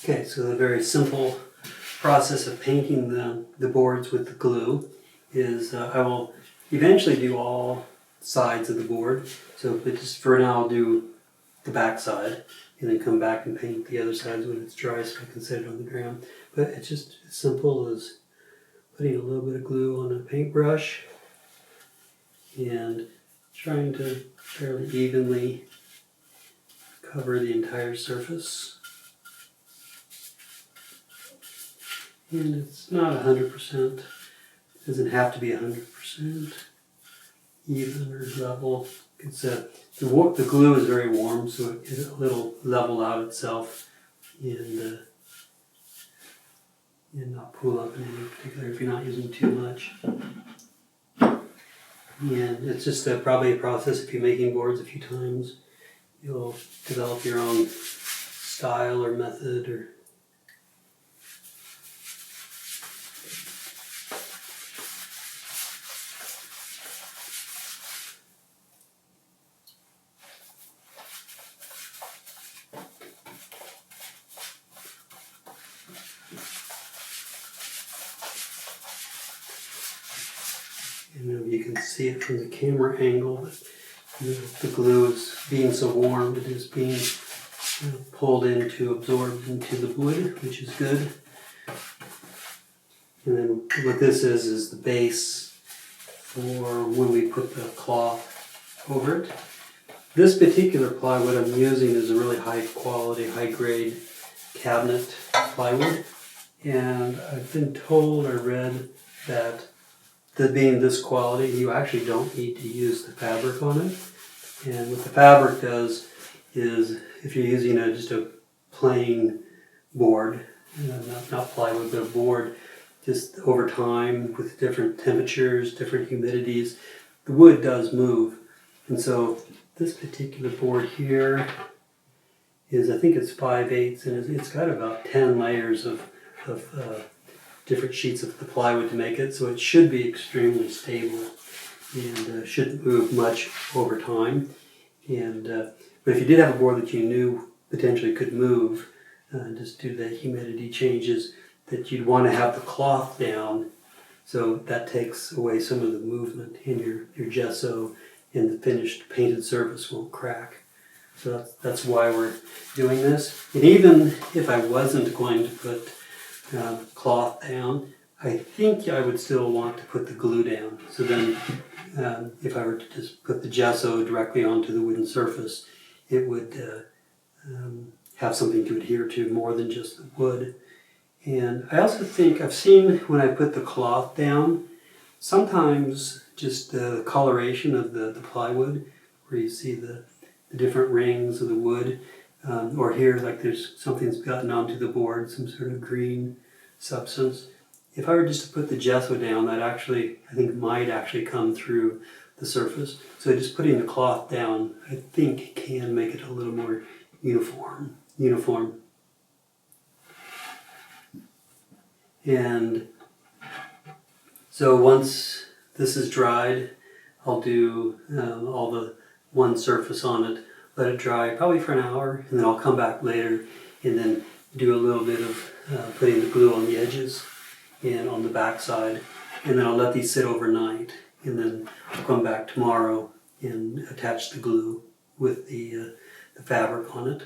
Okay, so the very simple process of painting the boards with the glue is I will eventually do all sides of the board. So but just for now I'll do the back side and then come back and paint the other sides when it's dry so I can set it on the ground. But it's just as simple as putting a little bit of glue on a paintbrush and trying to fairly evenly cover the entire surface. And it's not 100%, it doesn't have to be 100% even or level. It's the glue is very warm, so it'll level out itself and not pool up in any particular if you're not using too much. And it's just probably a process. If you're making boards a few times, you'll develop your own style or method or you can see it from the camera angle, but the glue is being so warm, it is being pulled into, absorbed into the wood, which is good. And then what this is the base for when we put the cloth over it. This particular plywood I'm using is a really high quality, high grade cabinet plywood. And I've been told or read that being this quality, you actually don't need to use the fabric on it. And what the fabric does is, if you're using just a plain board, not plywood, but a board, just over time with different temperatures, different humidities, the wood does move. And so this particular board here is, I think it's 5/8, and it's got about 10 layers of different sheets of the plywood to make it, so it should be extremely stable and shouldn't move much over time. And but if you did have a board that you knew potentially could move, just due to the humidity changes, that you'd want to have the cloth down, so that takes away some of the movement in your gesso, and the finished painted surface won't crack. So that's why we're doing this. And even if I wasn't going to put cloth down, I think I would still want to put the glue down. So then if I were to just put the gesso directly onto the wooden surface, it would have something to adhere to more than just the wood. And I also think I've seen when I put the cloth down, sometimes just the coloration of the plywood, where you see the different rings of the wood, or here like there's something's gotten onto the board, some sort of green substance. If I were just to put the gesso down, that actually, I think, might actually come through the surface. So just putting the cloth down, I think, can make it a little more uniform. And so once this is dried, I'll do all the one surface on it, let it dry probably for an hour, and then I'll come back later and then do a little bit of putting the glue on the edges and on the back side, and then I'll let these sit overnight, and then I'll come back tomorrow and attach the glue with the fabric on it.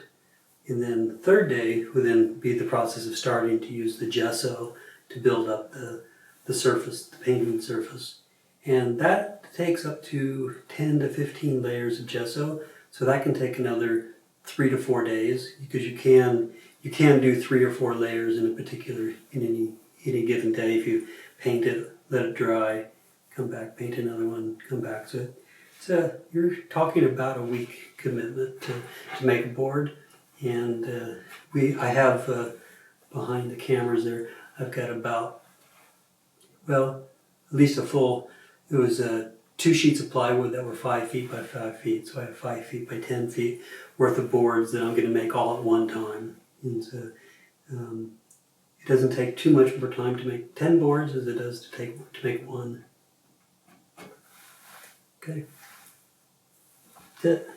And then the third day would then be the process of starting to use the gesso to build up the surface, the painting surface. And that takes up to 10 to 15 layers of gesso, so that can take another 3 to 4 days, because you can do 3 or 4 layers in any given day. If you paint it, let it dry, come back, paint another one, come back. So you're talking about a week commitment to make a board. And I have behind the cameras there, I've got about, well, at least it was 2 sheets of plywood that were 5 feet by 5 feet. So I have 5 feet by 10 feet worth of boards that I'm going to make all at one time. And so it doesn't take too much more time to make 10 boards as it does to make one. Okay. That's it.